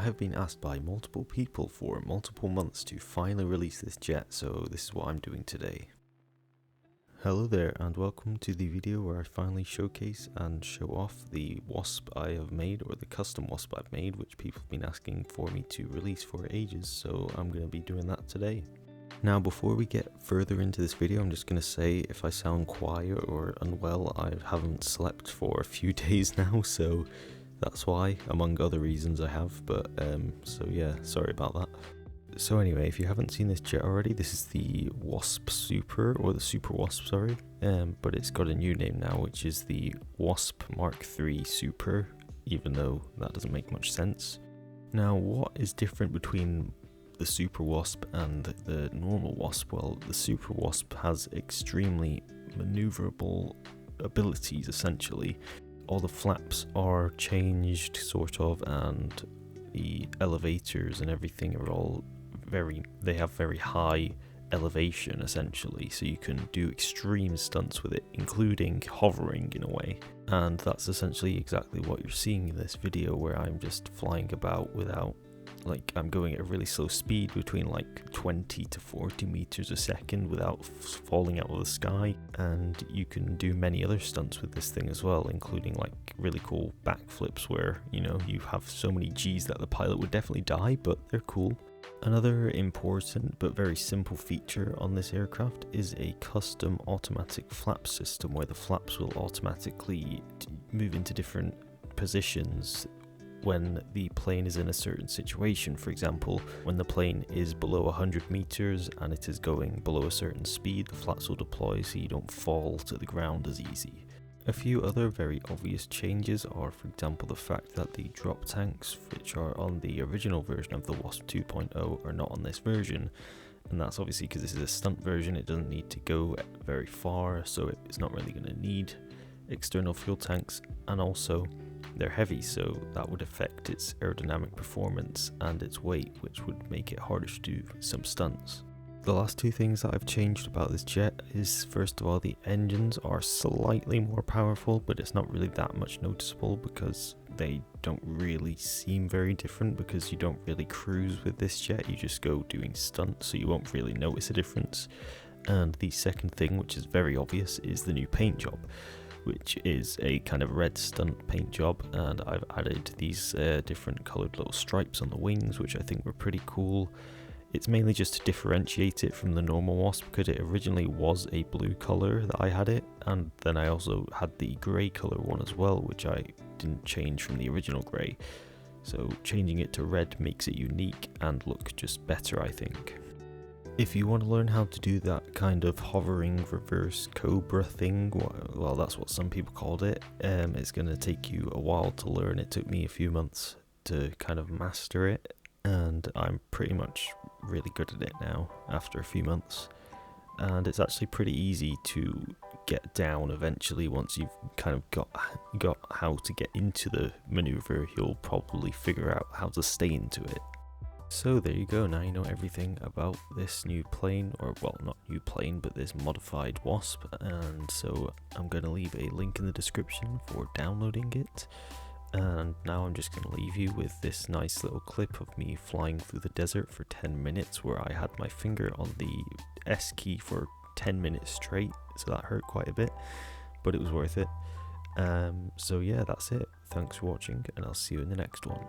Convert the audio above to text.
I have been asked by multiple people for multiple months to finally release this jet, so this is what I'm doing today. Hello there and welcome to the video where I finally showcase and show off the Wasp I have made, or the custom Wasp I've made, which people have been asking for me to release for ages, so I'm going to be doing that today. Now before we get further into this video, I'm just going to say if I sound quiet or unwell, I haven't slept for a few days now, so that's why, among other reasons I have, but so yeah, sorry about that. So anyway, if you haven't seen this jet already, this is the Wasp Super, or the Super Wasp, sorry, but it's got a new name now, which is the Wasp Mark III Super, even though that doesn't make much sense. Now, what is different between the Super Wasp and the normal Wasp? Well, the Super Wasp has extremely maneuverable abilities, essentially. All the flaps are changed, sort of, and the elevators and everything are all they have very high elevation, essentially, so you can do extreme stunts with it, including hovering in a way. And that's essentially exactly what you're seeing in this video, where I'm just flying about without, like, I'm going at a really slow speed between like 20 to 40 meters a second without falling out of the sky. And you can do many other stunts with this thing as well, including like really cool backflips where, you know, you have so many G's that the pilot would definitely die, but they're cool. Another important but very simple feature on this aircraft is a custom automatic flap system, where the flaps will automatically move into different positions when the plane is in a certain situation. For example, when the plane is below 100 meters and it is going below a certain speed, the flaps will deploy so you don't fall to the ground as easy. A few other very obvious changes are, for example, the fact that the drop tanks, which are on the original version of the Wasp 2.0, are not on this version. And that's obviously because this is a stunt version. It doesn't need to go very far, so it's not really going to need external fuel tanks, and also they're heavy, so that would affect its aerodynamic performance and its weight, which would make it harder to do some stunts. The last two things that I've changed about this jet is, first of all, the engines are slightly more powerful, but it's not really that much noticeable because they don't really seem very different, because you don't really cruise with this jet, you just go doing stunts, so you won't really notice a difference. And the second thing, which is very obvious, is the new paint job, which is a kind of red stunt paint job, and I've added these different coloured little stripes on the wings, which I think were pretty cool. It's mainly just to differentiate it from the normal Wasp, because it originally was a blue colour that I had it, and then I also had the grey colour one as well, which I didn't change from the original grey. So changing it to red makes it unique and look just better, I think. If you want to learn how to do that kind of hovering reverse cobra thing, well, that's what some people called it, it's going to take you a while to learn. It took me a few months to kind of master it, and I'm pretty much really good at it now after a few months. And it's actually pretty easy to get down eventually. Once you've kind of got how to get into the maneuver, you'll probably figure out how to stay into it. So there you go, now you know everything about this new plane, or well, not new plane, but this modified Wasp, and so I'm going to leave a link in the description for downloading it. And now I'm just going to leave you with this nice little clip of me flying through the desert for 10 minutes, where I had my finger on the S key for 10 minutes straight, so that hurt quite a bit, but it was worth it. So yeah, that's it. Thanks for watching, and I'll see you in the next one.